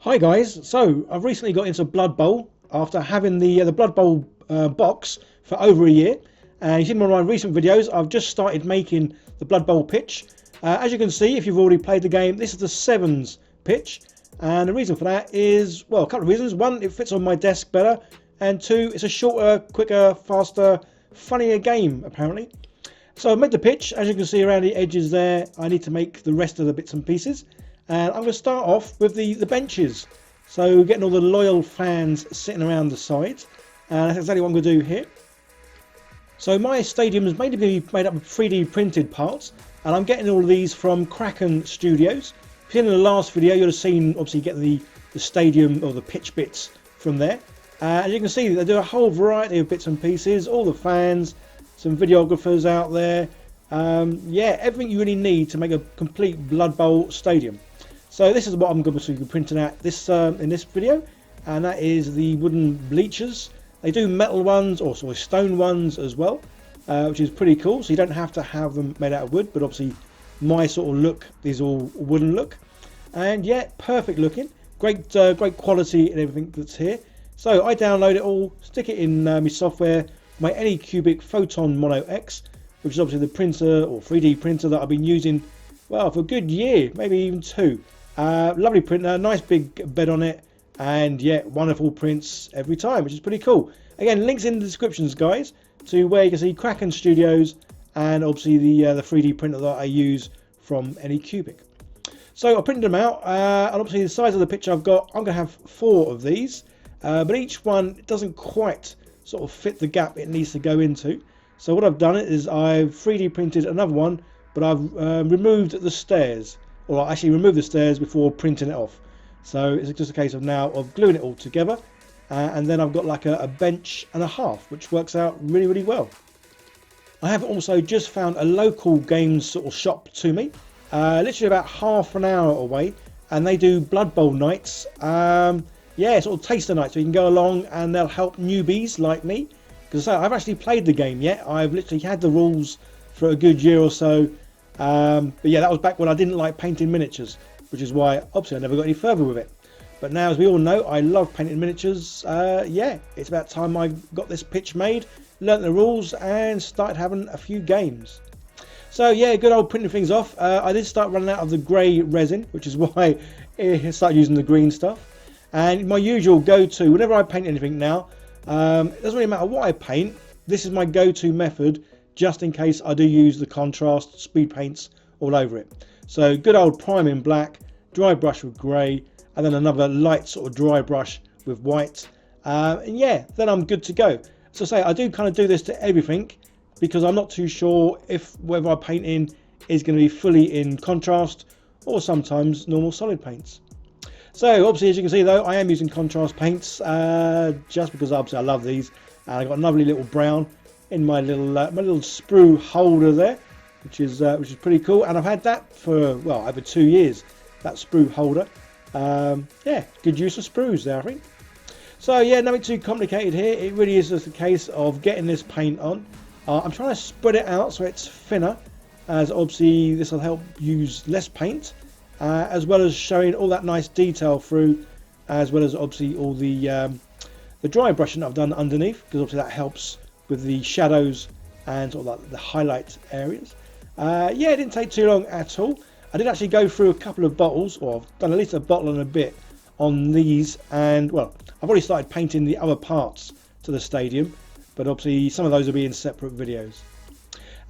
Hi guys, so I've recently got into Blood Bowl after having the Blood Bowl box for over a year. And you've seen one of my recent videos, I've just started making the Blood Bowl pitch. As you can see, if you've already played the game, this is the 7's pitch. And the reason for that is, well, a couple of reasons. One, it fits on my desk better. And two, it's a shorter, quicker, faster, funnier game, apparently. So I've made the pitch. As you can see around the edges there, I need to make the rest of the bits and pieces. And I'm going to start off with the benches. So getting all the loyal fans sitting around the sides. And that's exactly what I'm going to do here. So my stadium is mainly made up of 3D printed parts. And I'm getting all of these from Kraken Studios. If you've seen in the last video, you'll have seen, obviously, get the stadium or the pitch bits from there. As you can see, they do a whole variety of bits and pieces. All the fans, some videographers out there. Yeah, everything you really need to make a complete Blood Bowl stadium. So this is what I'm going to be printing out in this video, and that is the wooden bleachers. They do metal ones, or sorry, stone ones as well, which is pretty cool. So you don't have to have them made out of wood, but obviously my sort of look is all wooden look, and yeah, perfect looking, great quality and everything that's here. So I download it all, stick it in my software, my Anycubic Photon Mono X, which is obviously the printer or 3D printer that I've been using, well, for a good year, maybe even two. Lovely printer, nice big bed on it, and yeah, wonderful prints every time, which is pretty cool. Again, links in the descriptions, guys, to where you can see Kraken Studios and obviously the 3D printer that I use from Anycubic. So I printed them out, and obviously the size of the picture I've got, I'm going to have 4 of these, but each one doesn't quite sort of fit the gap it needs to go into. So what I've done is I've 3D printed another one, but I've removed the stairs. Or I actually remove the stairs before printing it off. So it's just a case of now of gluing it all together, and then I've got like a bench and a half, which works out really, really well. I have also just found a local games sort of shop to me, literally about half an hour away, and they do Blood Bowl nights. Yeah, sort of taster nights, so you can go along and they'll help newbies like me, because I've actually played the game yet. I've literally had the rules for a good year or so. But yeah, that was back when I didn't like painting miniatures, which is why obviously I never got any further with it. But now, as we all know, I love painting miniatures. Yeah, it's about time I got this pitch made, learnt the rules, and started having a few games. So yeah, good old printing things off. I did start running out of the grey resin, which is why I started using the green stuff. And my usual go-to, whenever I paint anything now, it doesn't really matter what I paint, this is my go-to method, just in case I do use the contrast speed paints all over it. So good old prime in black, dry brush with grey, and then another light sort of dry brush with white. And yeah, then I'm good to go. So say I do kind of do this to everything, because I'm not too sure if whether I'm painting is going to be fully in contrast or sometimes normal solid paints. So obviously, as you can see though, I am using contrast paints just because obviously I love these. And I've got a lovely little brown in my little sprue holder there, which is pretty cool. And I've had that for, well, over 2 years, that sprue holder. Yeah, good use of sprues there, I think. So yeah, nothing too complicated here. It really is just a case of getting this paint on. I'm trying to spread it out so it's thinner, as obviously this will help use less paint, as well as showing all that nice detail through, as well as obviously all the dry brushing that I've done underneath, because obviously that helps with the shadows and sort of like the highlight areas. Yeah, it didn't take too long at all. I did actually go through a couple of bottles, or I've done at least a bottle and a bit on these, and well, I've already started painting the other parts to the stadium, but obviously some of those will be in separate videos.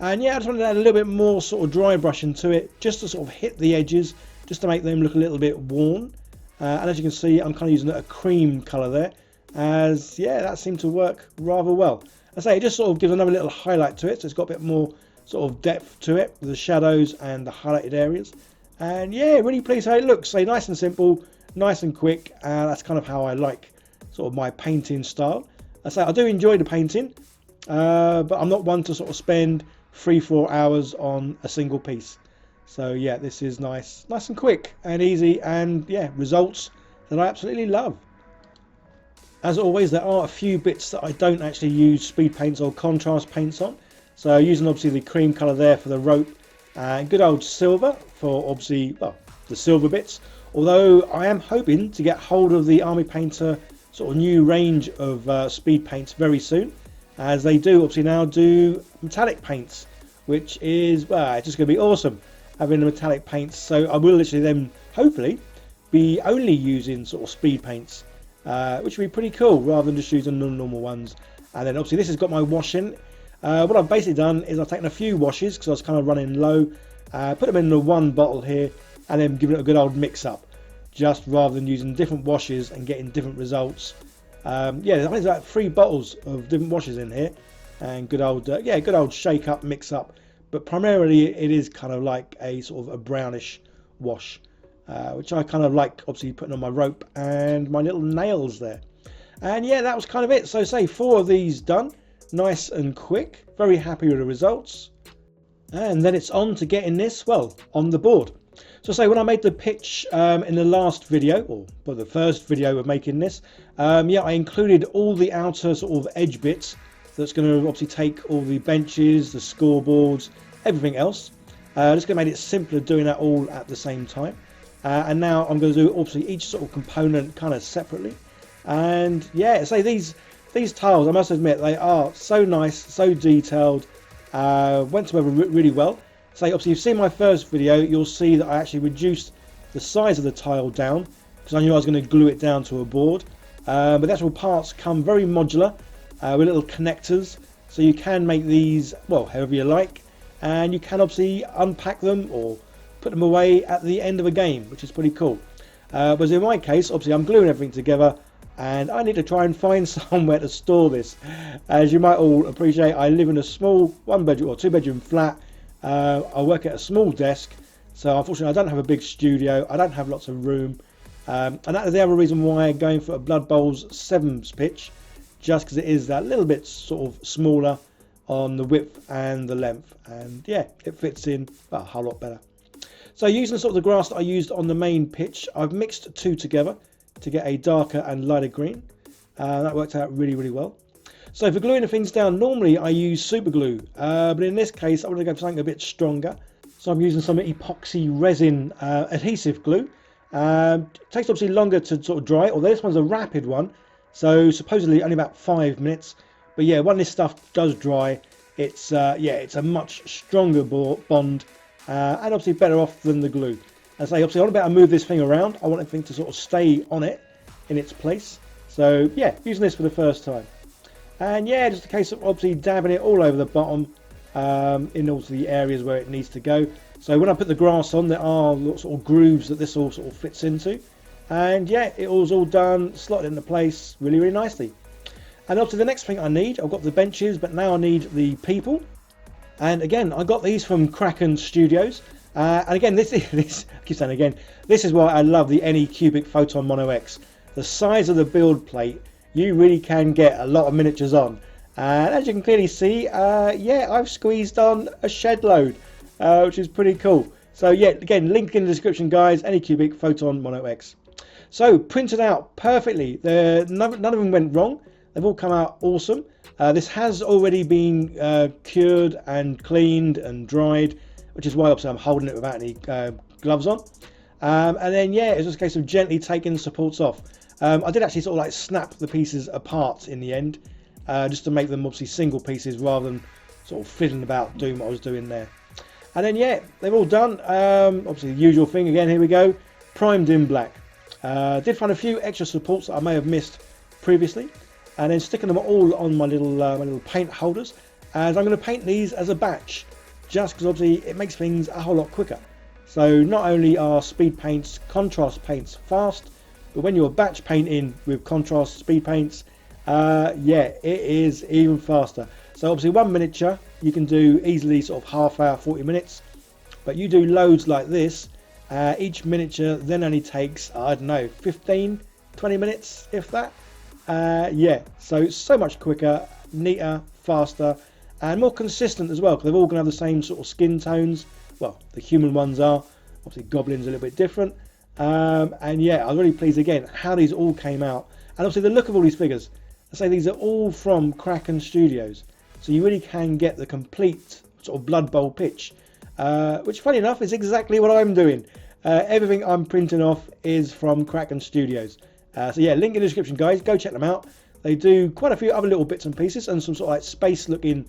And yeah, I just wanted to add a little bit more sort of dry brushing to it, just to sort of hit the edges, just to make them look a little bit worn. And as you can see, I'm kind of using a cream colour there, as yeah, that seemed to work rather well. I say it just sort of gives another little highlight to it, so it's got a bit more sort of depth to it, with the shadows and the highlighted areas. And yeah, really pleased how it looks. So nice and simple, nice and quick, and that's kind of how I like sort of my painting style. I say I do enjoy the painting, but I'm not one to sort of spend 3-4 hours on a single piece. So yeah, this is nice and quick and easy, and yeah, results that I absolutely love. As always, there are a few bits that I don't actually use speed paints or contrast paints on. So using obviously the cream colour there for the rope, and good old silver for obviously, well, the silver bits. although I am hoping to get hold of the Army Painter sort of new range of speed paints very soon, as they do obviously now do metallic paints, which is, well, it's just going to be awesome having the metallic paints. So I will literally then hopefully be only using sort of speed paints, which would be pretty cool rather than just using the normal ones. And then obviously this has got my wash in. What I've basically done is I've taken a few washes because I was kind of running low, put them in the one bottle here, and then given it a good old mix up, just rather than using different washes and getting different results. Yeah, I think there's like 3 bottles of different washes in here, and good old good old shake up, mix up. But primarily it is kind of like a sort of a brownish wash, which I kind of like, obviously putting on my rope and my little nails there. And yeah, that was kind of it. So say 4 of these done, nice and quick. Very happy with the results. And then it's on to getting this, well, on the board. So say when I made the pitch in the last video, or well, the first video of making this, yeah, I included all the outer sort of edge bits that's going to obviously take all the benches, the scoreboards, everything else. Just going to make it simpler doing that all at the same time. And now I'm going to do obviously each sort of component kind of separately. And yeah, say these tiles, I must admit, they are so nice, so detailed. Went together really well. Say obviously you've seen my first video, you'll see that I actually reduced the size of the tile down because I knew I was going to glue it down to a board. But the actual parts come very modular with little connectors, so you can make these, well, however you like, and you can obviously unpack them or put them away at the end of a game, which is pretty cool. Whereas in my case, obviously I'm gluing everything together, and I need to try and find somewhere to store this. As you might all appreciate, I live in a small 1-bedroom or 2-bedroom flat. I work at a small desk, so unfortunately I don't have a big studio, I don't have lots of room, and that is the other reason why I'm going for a Blood Bowl's 7's pitch, just because it is that little bit sort of smaller on the width and the length, and yeah, it fits in a whole lot better. So using sort of the grass that I used on the main pitch, I've mixed 2 together to get a darker and lighter green. That worked out really well. So for gluing the things down, normally I use super glue, but in this case I want to go for something a bit stronger. So I'm using some epoxy resin adhesive glue. It takes obviously longer to sort of dry, although this one's a rapid one, so supposedly only about 5 minutes. But yeah, when this stuff does dry, it's yeah, it's a much stronger bond, and obviously better off than the glue. As I say, obviously I want to be able to move this thing around. I want everything to sort of stay on it in its place. So yeah, using this for the first time. And yeah, just a case of obviously dabbing it all over the bottom in all the areas where it needs to go. So when I put the grass on, there are sort of grooves that this all sort of fits into. And yeah, it was all done, slotted into place really nicely. And obviously the next thing I need, I've got the benches, but now I need the people. And again, I got these from Kraken Studios. And again, this I keep saying again, this is why I love the Anycubic Photon Mono X. The size of the build plate, you really can get a lot of miniatures on. And as you can clearly see, yeah, I've squeezed on a shed load, which is pretty cool. So yeah, again, link in the description, guys, Anycubic Photon Mono X. So printed out perfectly. None of them went wrong. They've all come out awesome. This has already been cured and cleaned and dried, which is why obviously I'm holding it without any gloves on. And then yeah, it's just a case of gently taking the supports off. I did actually sort of like snap the pieces apart in the end, just to make them obviously single pieces rather than sort of fiddling about doing what I was doing there. And then yeah, they're all done. Obviously the usual thing again, here we go, primed in black. Did find a few extra supports that I may have missed previously, and then sticking them all on my little paint holders, as I'm going to paint these as a batch, just because obviously it makes things a whole lot quicker. So not only are speed paints, contrast paints fast, but when you're batch painting with contrast speed paints, yeah, it is even faster. So obviously one miniature you can do easily sort of half hour, 40 minutes, but you do loads like this, each miniature then only takes, I don't know, 15, 20 minutes, if that. Yeah, so much quicker, neater, faster, and more consistent as well, because they're all going to have the same sort of skin tones. Well, the human ones are, obviously goblins are a little bit different. And yeah, I was really pleased again how these all came out, and obviously the look of all these figures. I say these are all from Kraken Studios, so you really can get the complete sort of Blood Bowl pitch, which funny enough is exactly what I'm doing. Everything I'm printing off is from Kraken Studios. So yeah, link in the description, guys. Go check them out. They do quite a few other little bits and pieces and some sort of like space looking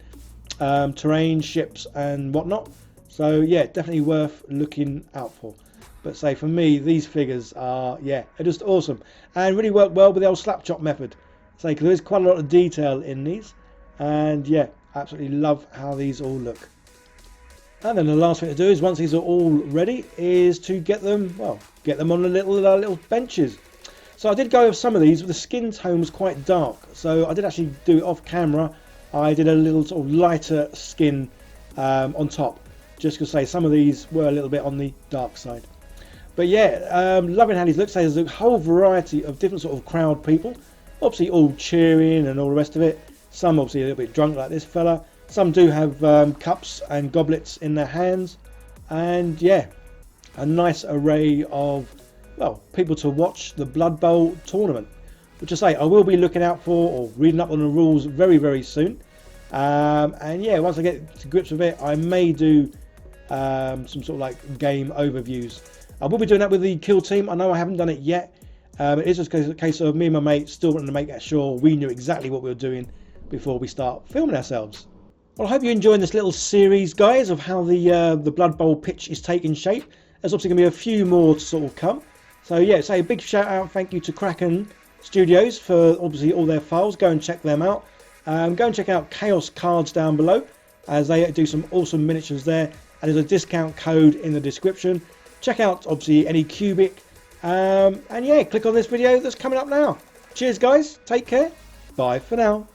terrain, ships and whatnot. So yeah, definitely worth looking out for. But say for me, these figures are, yeah, they're just awesome and really work well with the old slap chop method. Say, because there's quite a lot of detail in these, and yeah, absolutely love how these all look. And then the last thing to do is, once these are all ready, is to get them, well, get them on the little benches. So I did go with some of these, but the skin tone was quite dark, so I did actually do it off camera. I did a little sort of lighter skin on top, just to say some of these were a little bit on the dark side. But yeah, loving how these look. So there's a whole variety of different sort of crowd people, obviously all cheering and all the rest of it. Some obviously a little bit drunk like this fella. Some do have cups and goblets in their hands, and yeah, a nice array of, well, people to watch the Blood Bowl tournament, which I say I will be looking out for or reading up on the rules very soon. And yeah, once I get to grips with it, I may do some sort of like game overviews. I will be doing that with the kill team. I know I haven't done it yet. It is just a case of me and my mate still wanting to make sure we knew exactly what we were doing before we start filming ourselves. Well, I hope you're enjoying this little series, guys, of how the Blood Bowl pitch is taking shape. There's obviously going to be a few more to sort of come. So yeah, say a big shout out, thank you to Kraken Studios for obviously all their files. Go and check them out. Go and check out Chaos Cards down below, as they do some awesome miniatures there. And there's a discount code in the description. Check out obviously any cubic. And yeah, click on this video that's coming up now. Cheers, guys. Take care. Bye for now.